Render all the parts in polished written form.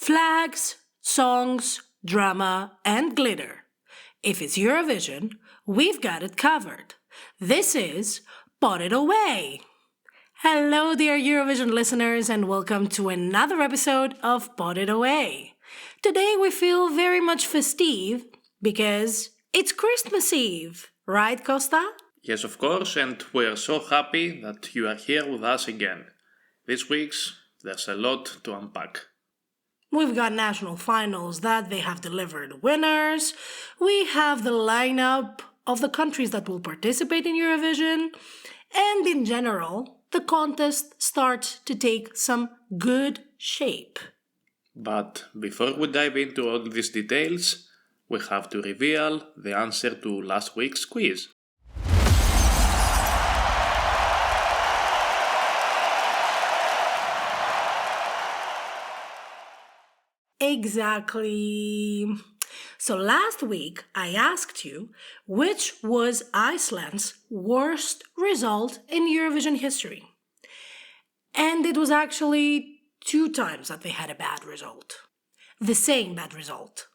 Flags, songs, drama, and glitter. If it's Eurovision, we've got it covered. This is Put It Away. Hello, dear Eurovision listeners, and welcome to another episode of Put It Away. Today we feel very much festive because it's Christmas Eve, right, Costa? Yes, of course, and we are so happy that you are here with us again. This week, there's a lot to unpack. We've got national finals that they have delivered winners. We have the lineup of the countries that will participate in Eurovision. And in general, the contest starts to take some good shape. But before we dive into all these details, we have to reveal the answer to last week's quiz. Exactly. So last week I asked you which was Iceland's worst result in Eurovision history. And it was actually 2 times that they had a bad result. The same bad result.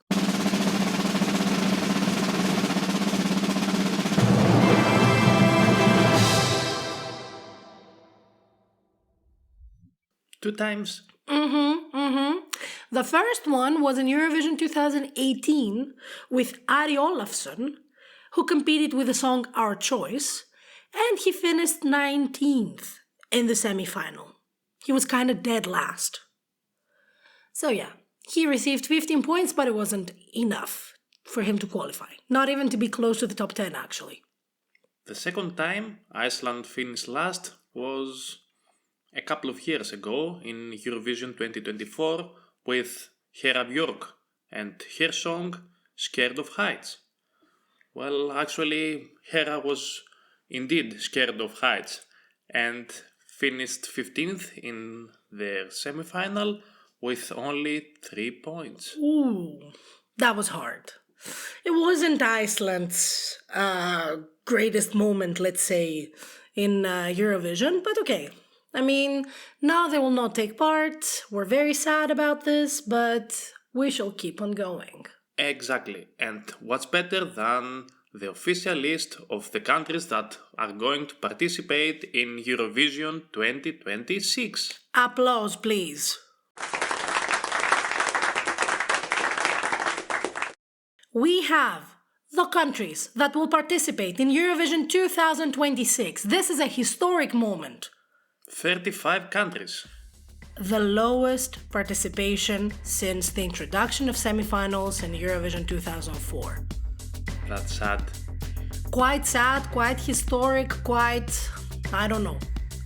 Two times? The first one was in Eurovision 2018 with Ari Olafsson, who competed with the song Our Choice, and he finished 19th in the semi-final. He was kind of dead last. So yeah, he received 15 points, but it wasn't enough for him to qualify. Not even to be close to the top 10, actually. The second time Iceland finished last was a couple of years ago in Eurovision 2024 with Hera Björk and her song Scared of Heights. Well, actually, Hera was indeed scared of heights and finished 15th in their semi-final with only 3 points. Ooh, that was hard. It wasn't Iceland's greatest moment, let's say, in Eurovision, but okay. I mean, now they will not take part. We're very sad about this, but we shall keep on going. Exactly. And what's better than the official list of the countries that are going to participate in Eurovision 2026? Applause, please. We have the countries that will participate in Eurovision 2026. This is a historic moment. 35 countries. The lowest participation since the introduction of semifinals in Eurovision 2004. That's sad. Quite sad, quite historic, I don't know.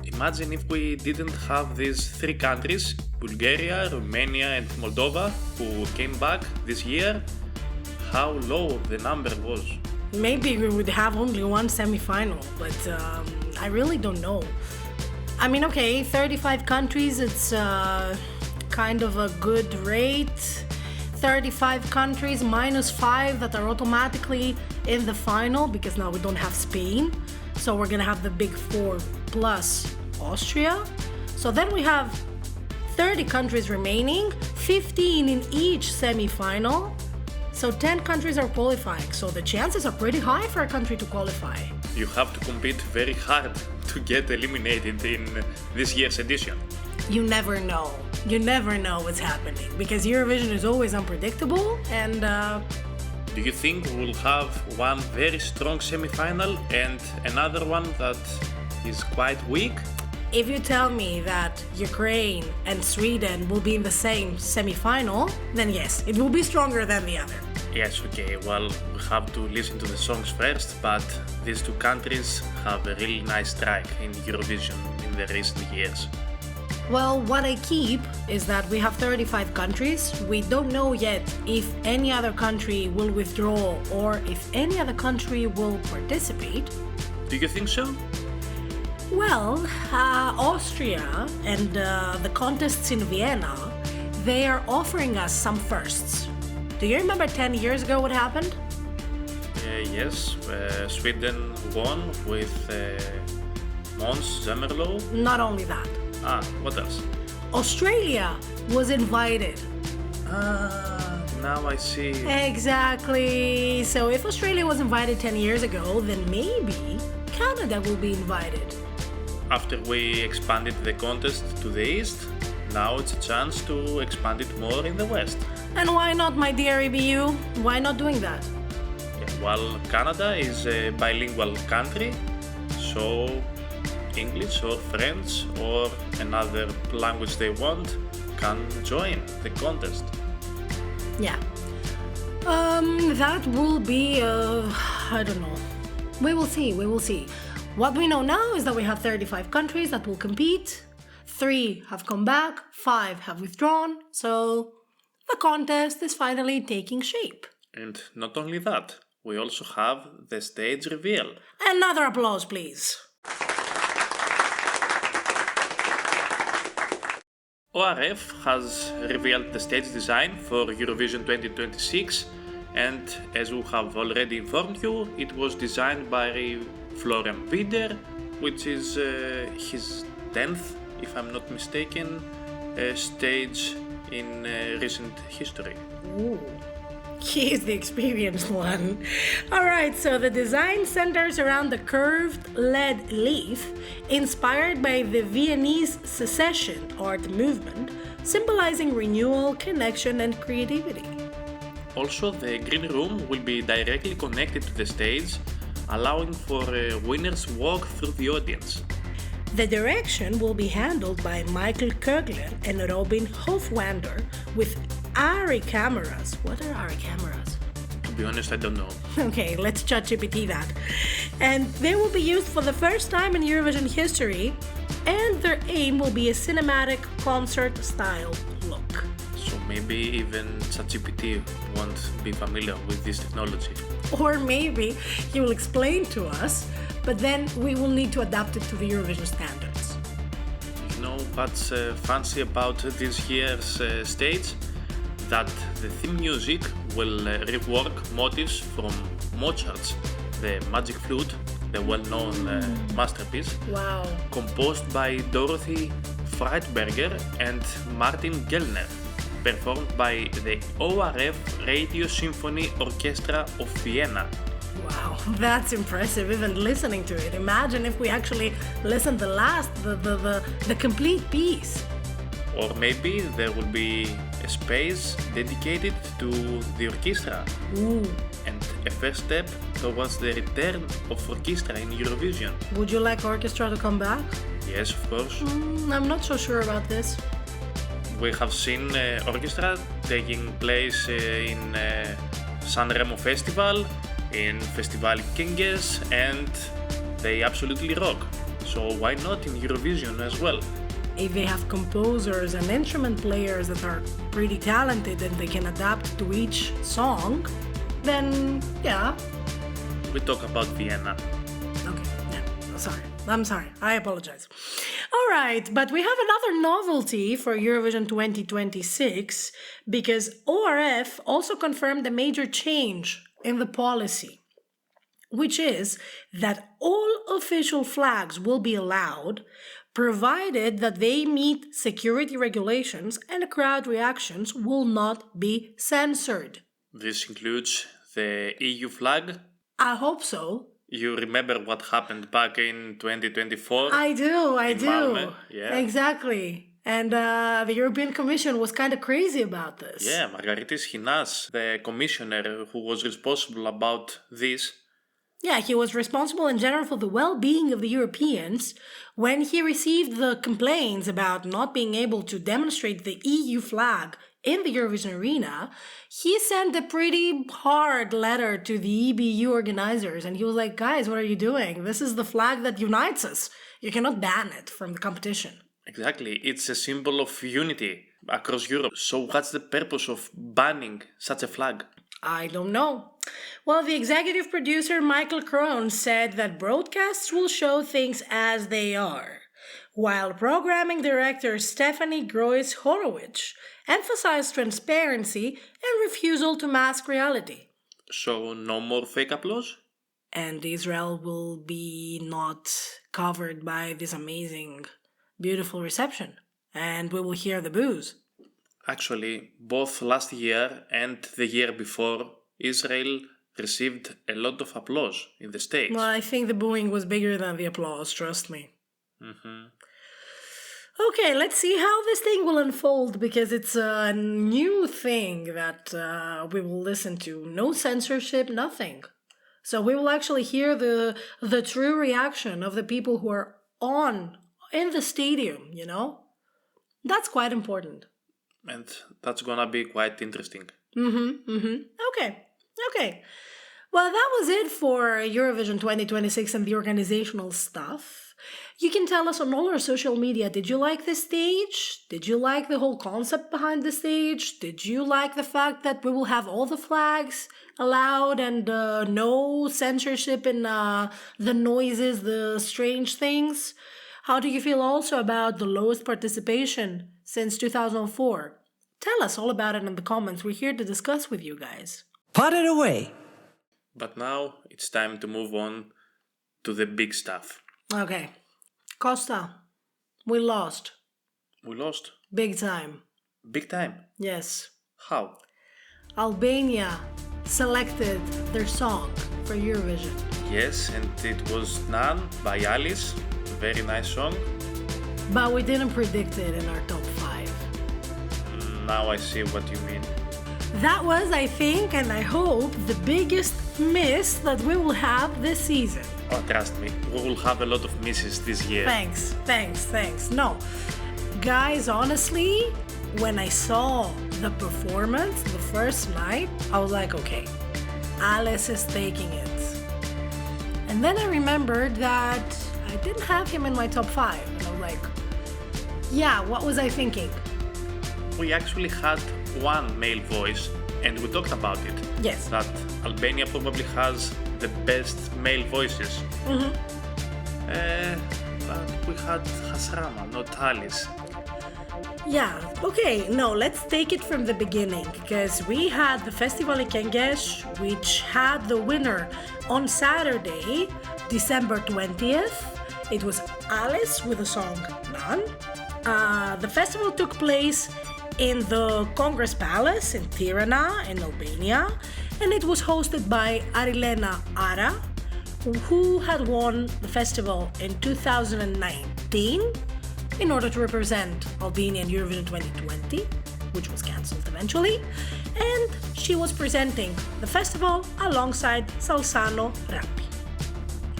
Imagine if we didn't have these 3 countries, Bulgaria, Romania and Moldova, who came back this year, how low the number was. Maybe we would have only 1 semifinal, but I really don't know. I mean, okay, 35 countries, it's kind of a good rate. 35 countries minus 5 that are automatically in the final because now we don't have Spain. So we're gonna have the big 4 plus Austria. So then we have 30 countries remaining, 15 in each semi-final. So 10 countries are qualifying. So the chances are pretty high for a country to qualify. You have to compete very hard to get eliminated in this year's edition. You never know. You never know what's happening because Eurovision is always unpredictable and... Do you think we'll have one very strong semi-final and another one that is quite weak? If you tell me that Ukraine and Sweden will be in the same semi-final, then yes, it will be stronger than the other. Yes, okay, well, we have to listen to the songs first, but these 2 countries have a really nice track in Eurovision in the recent years. Well, what I keep is that we have 35 countries. We don't know yet if any other country will withdraw or if any other country will participate. Do you think so? Well, Austria and the contests in Vienna, they are offering us some firsts. Do you remember 10 years ago what happened? Yes, Sweden won with Måns Zelmerlöw. Not only that. What else? Australia was invited Ah, now I see. Exactly. So if Australia was invited 10 years ago, then maybe Canada will be invited. After we expanded the contest to the east, now it's a chance to expand it more in the west. And why not, my dear EBU? Why not doing that? Well, Canada is a bilingual country, so English or French or another language they want can join the contest. Yeah. That will be, I don't know. We will see. What we know now is that we have 35 countries that will compete. 3 have come back, 5 have withdrawn, so the contest is finally taking shape. And not only that, we also have the stage reveal. Another applause, please. ORF has revealed the stage design for Eurovision 2026, and as we have already informed you, it was designed by Florian Wider, which is his 10th, if I'm not mistaken, stage in recent history. Ooh. He's the experienced one. Alright, so the design centers around the curved lead leaf inspired by the Viennese secession art movement, symbolizing renewal, connection, and creativity. Also, the green room will be directly connected to the stage, allowing for a winner's walk through the audience. The direction will be handled by Michael Kögler and Robin Hofwander with ARRI cameras. What are ARRI cameras? To be honest, I don't know. Okay, let's ChatGPT that. And they will be used for the first time in Eurovision history, and their aim will be a cinematic concert style look. So maybe even ChatGPT won't be familiar with this technology. Or maybe he will explain to us, but then we will need to adapt it to the Eurovision standards. You know what's fancy about this year's stage? That the theme music will rework motifs from Mozart's The Magic Flute, the well-known masterpiece, Wow. composed by Dorothy Freitberger and Martin Gellner, performed by the ORF Radio Symphony Orchestra of Vienna. Wow, that's impressive, even listening to it. Imagine if we actually listened the complete piece. Or maybe there will be a space dedicated to the orchestra. Ooh. And a first step towards the return of orchestra in Eurovision. Would you like orchestra to come back? Yes, of course. I'm not so sure about this. We have seen orchestra taking place in Sanremo Festival, in Festival Kinges, and they absolutely rock. So why not in Eurovision as well? If they have composers and instrument players that are pretty talented and they can adapt to each song, then yeah. We talk about Vienna. Okay, yeah, I'm sorry, I apologize. Alright, but we have another novelty for Eurovision 2026 because ORF also confirmed a major change in the policy, which is that all official flags will be allowed provided that they meet security regulations and crowd reactions will not be censored. This includes the EU flag. I hope so. You remember what happened back in 2024? I do. Malmö? Yeah. Exactly. And the European Commission was kind of crazy about this. Yeah, Margaritis Chinas, the commissioner who was responsible about this. Yeah, he was responsible in general for the well-being of the Europeans. When he received the complaints about not being able to demonstrate the EU flag in the Eurovision arena, he sent a pretty hard letter to the EBU organizers, and he was like, guys, what are you doing? This is the flag that unites us. You cannot ban it from the competition. Exactly, it's a symbol of unity across Europe. So what's the purpose of banning such a flag? I don't know. Well, the executive producer Michael Krohn said that broadcasts will show things as they are, while programming director Stephanie Groys-Horowitz emphasized transparency and refusal to mask reality. So no more fake applause? And Israel will be not covered by this amazing, beautiful reception, and we will hear the boos. Actually, both last year and the year before, Israel received a lot of applause in the States. Well, I think the booing was bigger than the applause, trust me. Okay, let's see how this thing will unfold because it's a new thing that we will listen to. No censorship, nothing. So we will actually hear the true reaction of the people who are in the stadium, you know? That's quite important. And that's gonna be quite interesting. Okay. Well, that was it for Eurovision 2026 and the organizational stuff. You can tell us on all our social media, did you like this stage? Did you like the whole concept behind the stage? Did you like the fact that we will have all the flags allowed and no censorship in the noises, the strange things? How do you feel also about the lowest participation since 2004? Tell us all about it in the comments. We're here to discuss with you guys. Put it away! But now it's time to move on to the big stuff. Okay. Costa, we lost. We lost? Big time. Big time? Yes. How? Albania selected their song for Eurovision. Yes, and it was done by Alice. Very nice song. But we didn't predict it in our top 5. Now I see what you mean. That was, I think, and I hope, the biggest miss that we will have this season. Oh, trust me, we will have a lot of misses this year. Thanks. No. Guys, honestly, when I saw the performance the first night, I was like, okay, Alice is taking it. And then I remembered that I didn't have him in my top 5. And I was like, yeah, what was I thinking? We actually had one male voice, and we talked about it. Yes. That Albania probably has the best male voices. But we had Hasrama, not Alice. Yeah, okay, no, let's take it from the beginning, because we had the Festival Ikengesh, which had the winner on Saturday, December 20th. It was Alice with the song Nan. The festival took place in the Congress Palace in Tirana, in Albania, and it was hosted by Arilena Ara, who had won the festival in 2019 in order to represent Albania in Eurovision 2020, which was cancelled eventually, and she was presenting the festival alongside Salsano Rappi.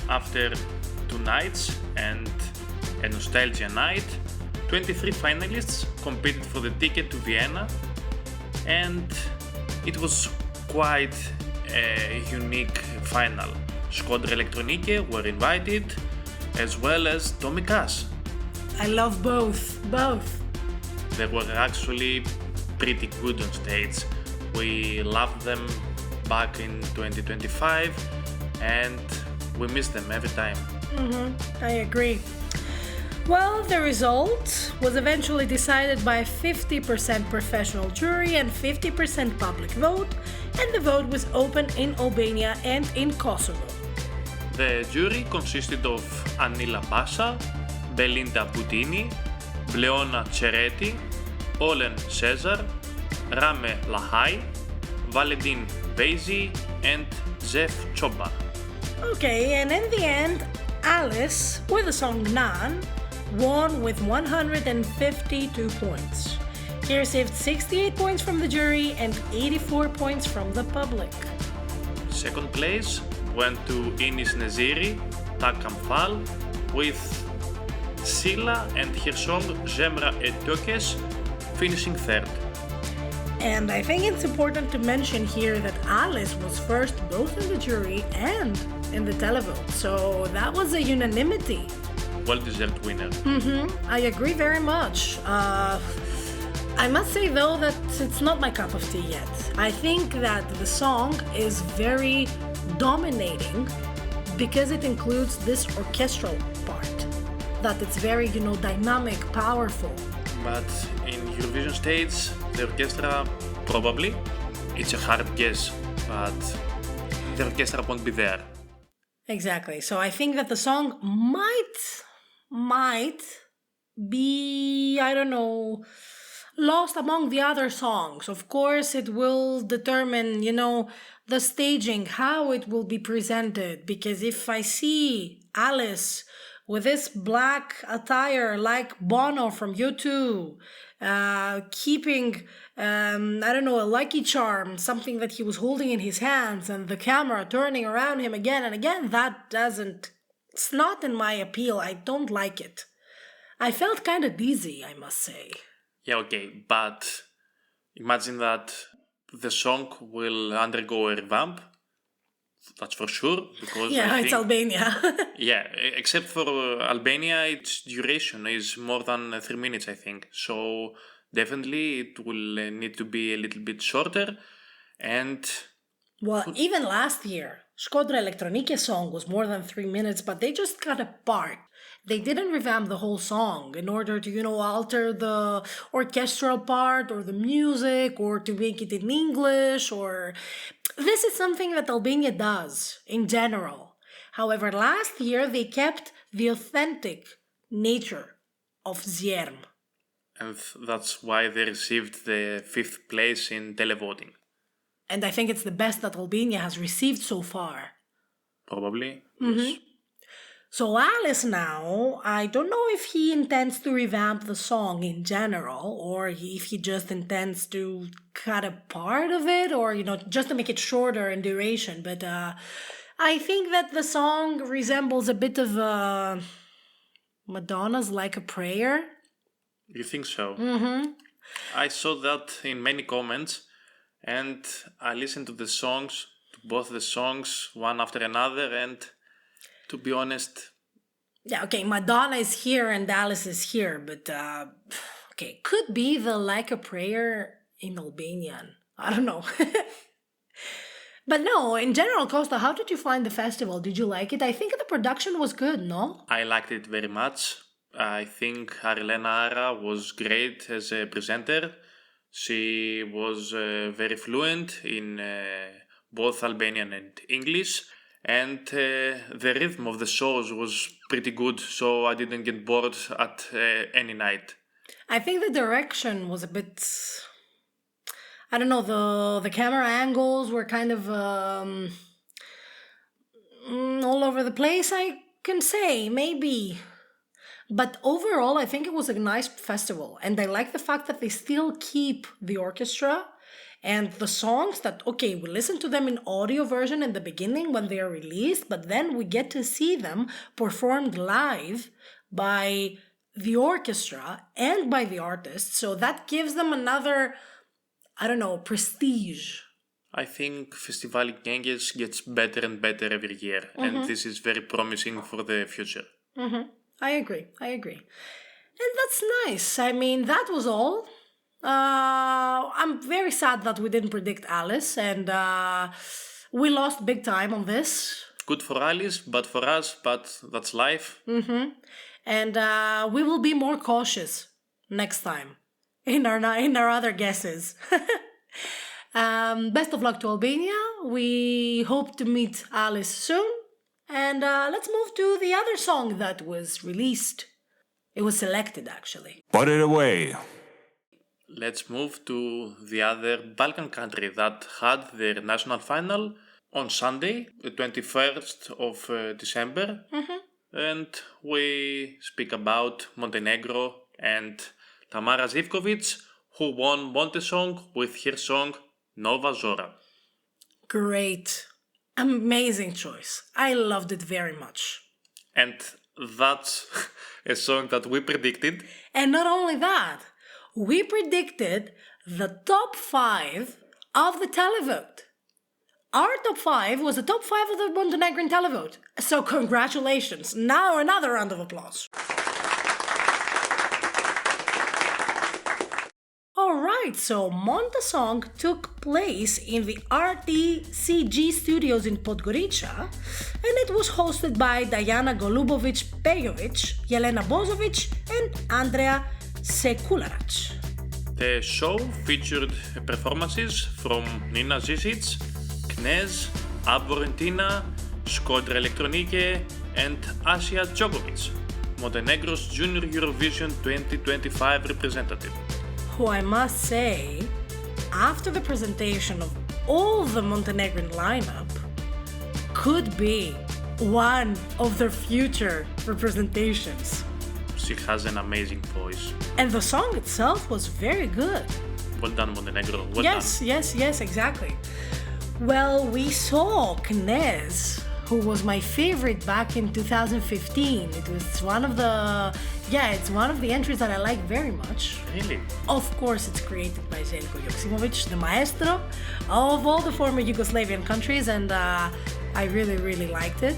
After 2 nights and a nostalgia night, 23 finalists competed for the ticket to Vienna, and it was quite a unique final. Skodra Elektronike were invited, as well as Tommy Cash. I love both. They were actually pretty good on stage. We loved them back in 2025, and we miss them every time. I agree. Well, the result was eventually decided by a 50% professional jury and 50% public vote, and the vote was open in Albania and in Kosovo. The jury consisted of Anila Basa, Belinda Boutini, Bleona Cereti, Olen Cesar, Rame Lahai, Valentin Bezi, and Zef Choba. Okay, and in the end, Alice, with the song Nan, won with 152 points. He received 68 points from the jury and 84 points from the public. Second place went to Inis Neziri, Takamfal, with Sila and her song Zemra e Tökes finishing third. And I think it's important to mention here that Alice was first both in the jury and in the televote, so that was a unanimity. Well-deserved winner. I agree very much. I must say though that it's not my cup of tea yet. I think that the song is very dominating because it includes this orchestral part. That it's very, dynamic, powerful. But in Eurovision stage, the orchestra probably, it's a hard guess, but the orchestra won't be there. Exactly. So I think that the song might be, I don't know, lost among the other songs. Of course, it will determine, the staging, how it will be presented. Because if I see Alice with this black attire like Bono from U2, keeping, a Lucky Charm, something that he was holding in his hands, and the camera turning around him again and again, it's not in my appeal. I don't like it. I felt kind of dizzy, I must say. Yeah, okay, but imagine that the song will undergo a revamp. That's for sure, because it's Albania. Yeah, except for Albania, its duration is more than 3 minutes, I think. So definitely it will need to be a little bit shorter. And well, even last year, Shkodra Elektronike song was more than 3 minutes, but they just cut a part. They didn't revamp the whole song in order to, alter the orchestral part or the music or to make it in English or... This is something that Albania does in general. However, last year they kept the authentic nature of Zierm. And that's why they received the 5th place in televoting. And I think it's the best that Albania has received so far. Probably, yes. So Alice now, I don't know if he intends to revamp the song in general or if he just intends to cut a part of it or, just to make it shorter in duration. But I think that the song resembles a bit of Madonna's Like a Prayer. You think so? Mm-hmm. I saw that in many comments and I listened to both the songs, one after another, and to be honest... Yeah, okay, Madonna is here and Alice is here, but, could be the Like a Prayer in Albanian. I don't know. But no, in general, Costa, how did you find the festival? Did you like it? I think the production was good, no? I liked it very much. I think Arlena Ara was great as a presenter. She was very fluent in both Albanian and English. And the rhythm of the shows was pretty good, so I didn't get bored at any night. I think the direction was a bit... I don't know, the camera angles were kind of all over the place, I can say, maybe. But overall, I think it was a nice festival. And I like the fact that they still keep the orchestra and the songs that, we listen to them in audio version in the beginning when they are released, but then we get to see them performed live by the orchestra and by the artists. So that gives them another, prestige. I think Festival Genghis gets better and better every year, and this is very promising for the future. I agree. And that's nice. I mean, that was all. I'm very sad that we didn't predict Alice, and we lost big time on this. Good for Alice, but for us, but that's life. And we will be more cautious next time in our other guesses. Best of luck to Albania. We hope to meet Alice soon. And let's move to the other song that was released. It was selected, actually. Put it away. Let's move to the other Balkan country that had their national final on Sunday, the 21st of December. And we speak about Montenegro and Tamara Zivkovic, who won Montesong with her song Nova Zora. Great. Amazing choice. I loved it very much. And that's a song that we predicted. And not only that, we predicted the top 5 of the televote. Our top 5 was the top 5 of the Montenegrin televote. So congratulations. Now another round of applause. Alright, so Montesong took place in the RTCG studios in Podgorica, and it was hosted by Diana Golubovic-Pejovic, Jelena Bozovic, and Andrea Sekularac. The show featured performances from Nina Zisic, Knez, Abvorentina, Shkodra Elektronike, and Asia Djokovic, Montenegro's Junior Eurovision 2025 representative. who I must say, after the presentation of all the Montenegrin lineup, could be one of their future representations. She has an amazing voice. And the song itself was very good. Well done, Montenegro. Well yes, done. yes, exactly. Well, we saw Knez, who was my favorite back in 2015. It was one of the entries that I like very much. Really? Of course, it's created by Zeljko Joksimovic, the maestro of all the former Yugoslavian countries, and I really, really liked it.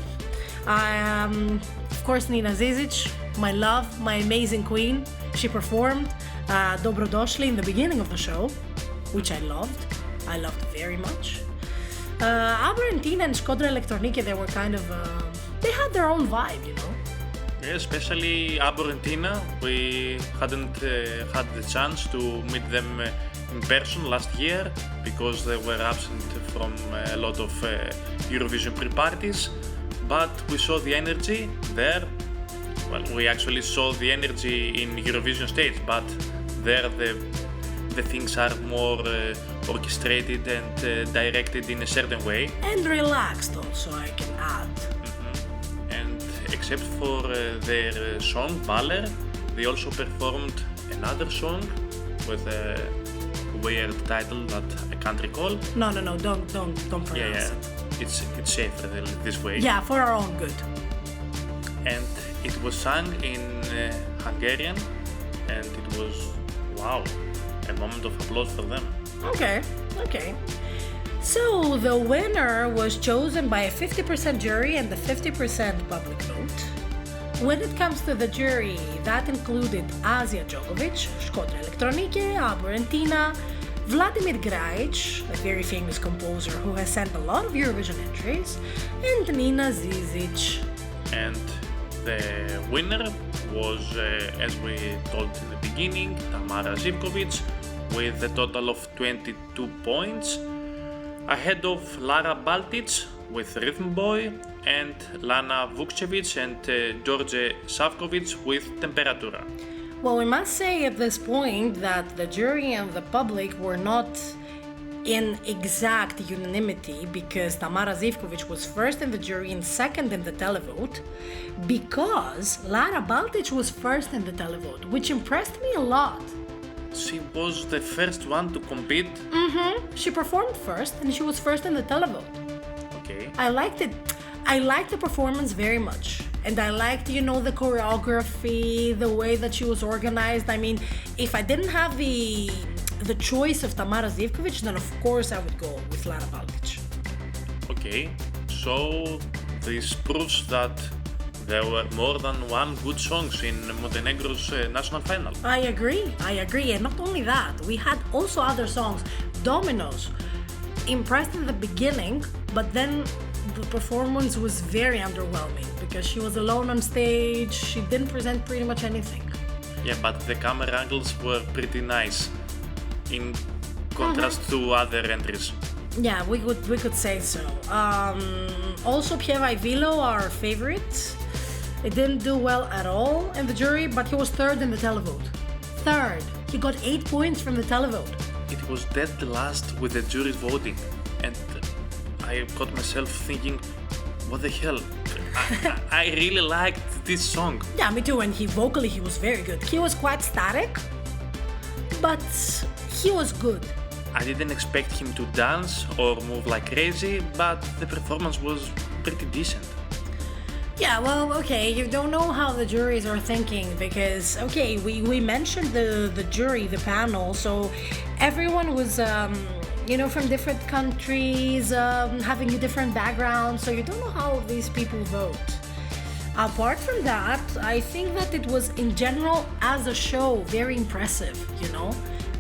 Of course, Nina Zizic, my love, my amazing queen. She performed Dobrodošli in the beginning of the show, which I loved. I loved very much. Albania and Ep.13, they were kind of, they had their own vibe, you know. Yeah, especially Albania. We hadn't had the chance to meet them in person last year because they were absent from a lot of Eurovision pre-parties. But we saw the energy there. Well, we actually saw the energy in Eurovision stage, but there the things are more orchestrated and directed in a certain way. And relaxed also, I can add. And except for their song Baller, they also performed another song with a weird title that I can't recall. No, don't pronounce it. It's safer this way. Yeah, for our own good. And it was sung in Hungarian, and it was, wow, a moment of applause for them. Okay. So the winner was chosen by a 50% jury and a 50% public vote. When it comes to the jury, that included Asia Djokovic, Shkodra Elektronike, Albania, Vladimir Grajic, a very famous composer who has sent a lot of Eurovision entries, and Nina Zizic. And the winner was, as we told in the beginning, Tamara Zivkovic with a total of 22 points, ahead of Lara Baltic with Rhythm Boy and Lana Vukcevic and George Savkovic with Temperatura. Well, we must say at this point that the jury and the public were not in exact unanimity because Tamara Zivkovic was first in the jury and second in the televote, because Lara Baltic was first in the televote, which impressed me a lot. She was the first one to compete. She performed first and she was first in the televote. Okay. I liked it. I liked the performance very much. And I liked, the choreography, the way that she was organized. I mean, if I didn't have the choice of Tamara Zivkovic, then of course I would go with Lara Baltic. Okay, so this proves that there were more than one good songs in Montenegro's national final. I agree. And not only that, we had also other songs. Dominos impressed in the beginning, but then the performance was very underwhelming because she was alone on stage. She didn't present pretty much anything. Yeah, but the camera angles were pretty nice in contrast to other entries. Yeah, we could say so. Also, Pieva Vilo, our favorite, it didn't do well at all in the jury, but he was third in the televote. Third. He got 8 points from the televote. It was dead last with the jury's voting, and I got myself thinking, what the hell? I really liked this song. Yeah, me too, and vocally he was very good. He was quite static, but he was good. I didn't expect him to dance or move like crazy, but the performance was pretty decent. Yeah, well, okay, you don't know how the juries are thinking because, okay, we mentioned the jury, the panel, so everyone was, from different countries, having a different background, so you don't know how these people vote. Apart from that, I think that it was, in general, as a show, very impressive,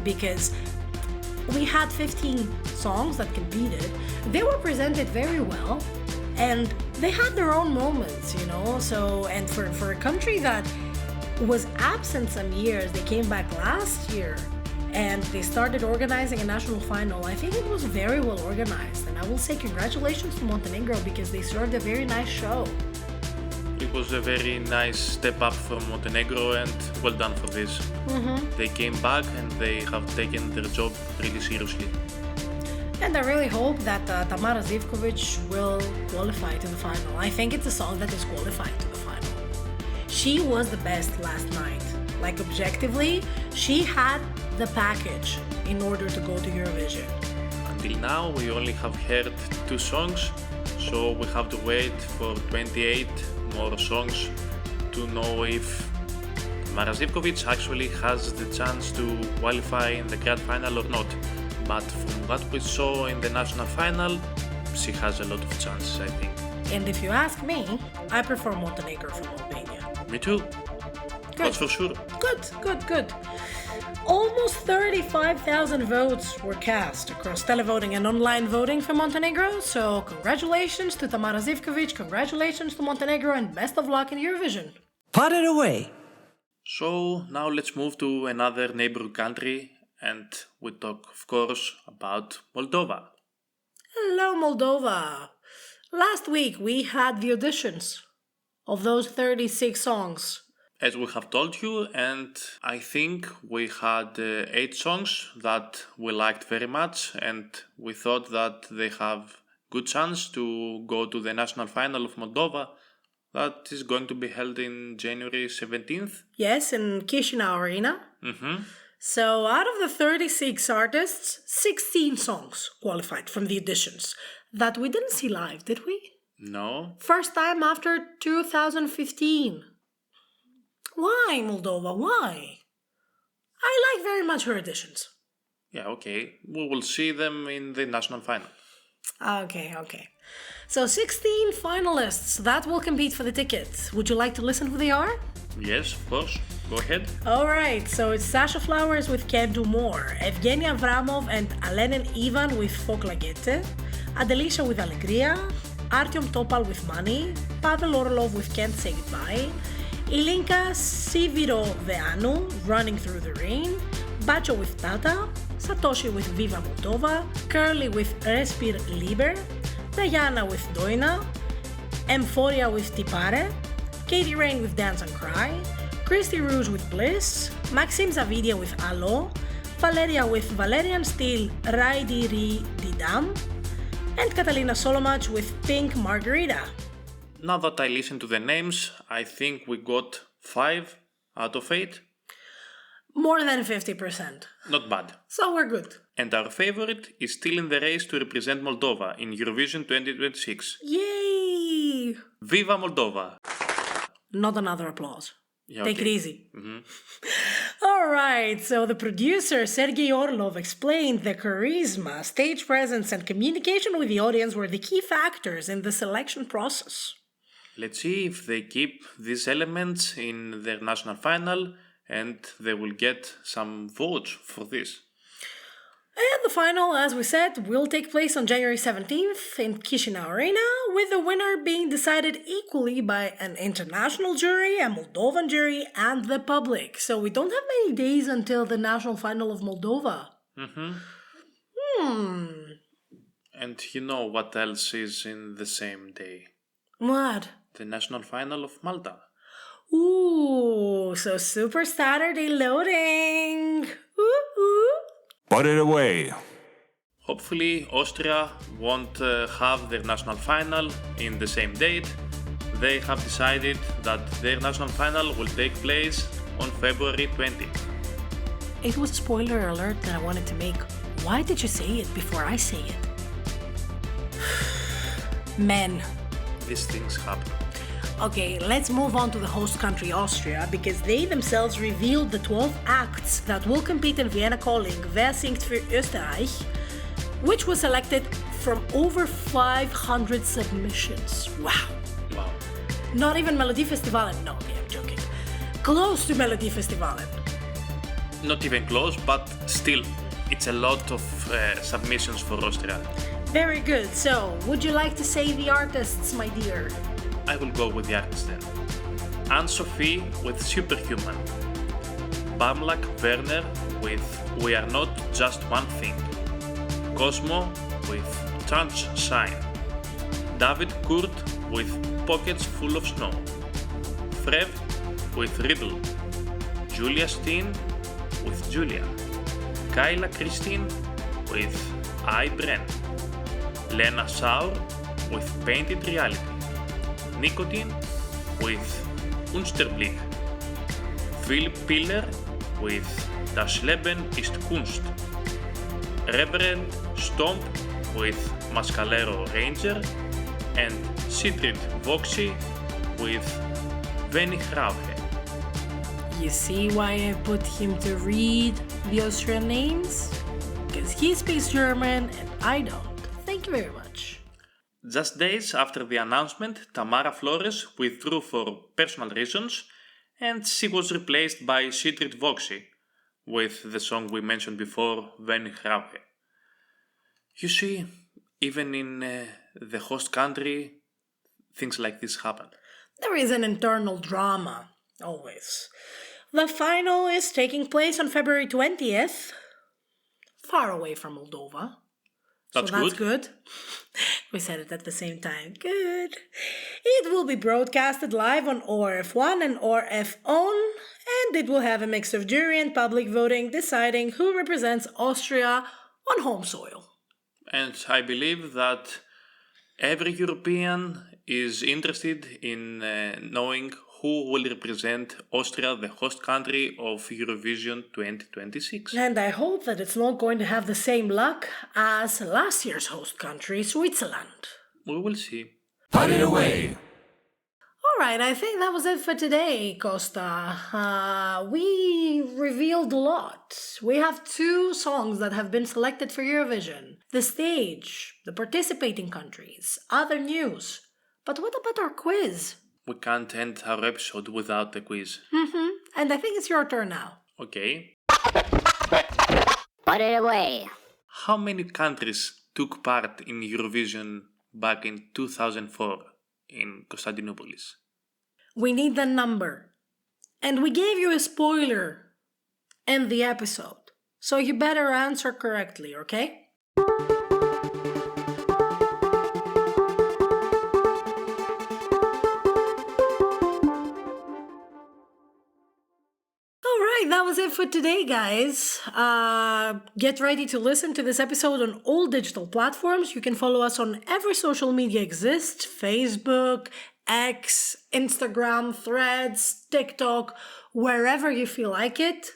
because we had 15 songs that competed. They were presented very well, and they had their own moments, So, and for a country that was absent some years, they came back last year, and they started organizing a national final. I think it was very well organized, and I will say congratulations to Montenegro because they served a very nice show. It it was a very nice step up from Montenegro, and well done for this. They came back and they have taken their job really seriously. And I really hope that Tamara Zivkovic will qualify to the final. I think it's a song that is qualified to the final. She was the best last night. Like, objectively, she had the package in order to go to Eurovision. Until now, we only have heard 2 songs, so we have to wait for 28 more songs to know if Tamara Zivkovic actually has the chance to qualify in the grand final or not. But from what we saw in the national final, she has a lot of chances, I think. And if you ask me, I prefer Montenegro from Albania. Me too. That's for sure. Good. Almost 35,000 votes were cast across televoting and online voting for Montenegro, so congratulations to Tamara Zivkovic, congratulations to Montenegro, and best of luck in Eurovision. Put it away! So now let's move to another neighboring country, and we talk, of course, about Moldova. Hello, Moldova. Last week we had the auditions of those 36 songs. As we have told you, and I think we had 8 songs that we liked very much, and we thought that they have good chance to go to the national final of Moldova that is going to be held in January 17th. Yes, in Chisinau Arena. So out of the 36 artists, 16 songs qualified from the auditions that we didn't see live, did we? No. First time after 2015. Why, Moldova? Why? I like very much her auditions. Yeah, okay. We will see them in the national final. Okay. So 16 finalists that will compete for the ticket. Would you like to listen who they are? Yes, of course. Go ahead. Alright, so it's Sasha Flowers with Can't Do More, Evgenia Avramov and Alen Ivan with Foklagete, Adelisha with Alegria, Artyom Topal with Money, Pavel Orlov with Can't Say Goodbye, Ilinka Siviroveanu, Running Through the Rain, Bacho with Tata, Satoshi with Viva Moldova, Curly with Respir Liber, Diana with Doina, Emphoria with Tipare, Katie Rain with Dance and Cry, Christy Rouge with Bliss, Maxim Zavidia with Allo, Valeria with Valerian Steel Raidi Ri Didam, and Catalina Solomach with Pink Margarita. Now that I listen to the names, I think we got 5 out of 8. More than 50%. Not bad. So we're good. And our favorite is still in the race to represent Moldova in Eurovision 2026. Yay! Viva Moldova! Not another applause. Yeah, Take it okay. easy. Alright, so the producer Sergei Orlov explained the charisma, stage presence, and communication with the audience were the key factors in the selection process. Let's see if they keep these elements in their national final and they will get some votes for this. And the final, as we said, will take place on January 17th in Chisinau Arena, with the winner being decided equally by an international jury, a Moldovan jury, and the public. So we don't have many days until the national final of Moldova. And you know what else is in the same day? What? The national final of Malta. Ooh, so Super Saturday loading! Ooh. Put it away! Hopefully Austria won't have their national final in the same date. They have decided that their national final will take place on February 20th. It was a spoiler alert that I wanted to make. Why did you say it before I say it? Men. These things happen. Okay, let's move on to the host country, Austria, because they themselves revealed the 12 acts that will compete in Vienna calling Wer singt für Österreich, which was selected from over 500 submissions. Wow. Not even Melodifestivalen. No, okay, I'm joking. Close to Melodifestivalen. Not even close, but still, it's a lot of submissions for Austria. Very good. So, would you like to say the artists, my dear? I will go with the artist then. Anne-Sophie with Superhuman. Bamlak Werner with We Are Not Just One Thing. Cosmo with Sunshine. David Kurt with Pockets Full of Snow. Frev with Riddle, Julia Steen with Julia, Kyla Christine with I Bren, Lena Saur with Painted Reality, Nicotine with Unsterblick, Philip Piller with Das Leben ist Kunst, Reverend Stomp with Mascalero Ranger, and Sigrid Voxy with Veni Grauhe. You see why I put him to read the Austrian names? Because he speaks German and I don't. Thank you very much. Just days after the announcement, Tamara Flores withdrew for personal reasons and she was replaced by Sigrid Voxy with the song we mentioned before, Veni Grauhe. You see, even in the host country, things like this happen. There is an internal drama, always. The final is taking place on February 20th, far away from Moldova. That's good. We said it at the same time. Good. It will be broadcasted live on ORF1 and ORF ON, and it will have a mix of jury and public voting deciding who represents Austria on home soil. And I believe that every European is interested in knowing who will represent Austria, the host country of Eurovision 2026. And I hope that it's not going to have the same luck as last year's host country, Switzerland. We will see. Put it away. Alright, I think that was it for today, Costa. We revealed a lot. We have 2 songs that have been selected for Eurovision. The stage, the participating countries, other news. But what about our quiz? We can't end our episode without the quiz. And I think it's your turn now. Okay. Put it away. How many countries took part in Eurovision back in 2004 in Constantinopolis? We need the number. And we gave you a spoiler in the episode. So you better answer correctly, okay? That was it for today, guys. Get ready to listen to this episode on all digital platforms. You can follow us on every social media exists: Facebook, X, Instagram, Threads, TikTok, wherever you feel like it.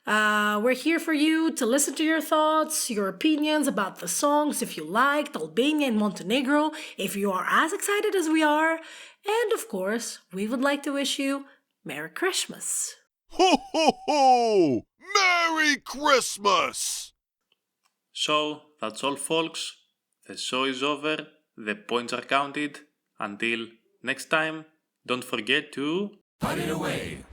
We're here for you to listen to your thoughts, your opinions about the songs, if you liked Albania and Montenegro, if you are as excited as we are. And of course, we would like to wish you Merry Christmas. Ho, ho, ho! Merry Christmas! So, that's all, folks. The show is over. The points are counted. Until next time, don't forget to... Put it away.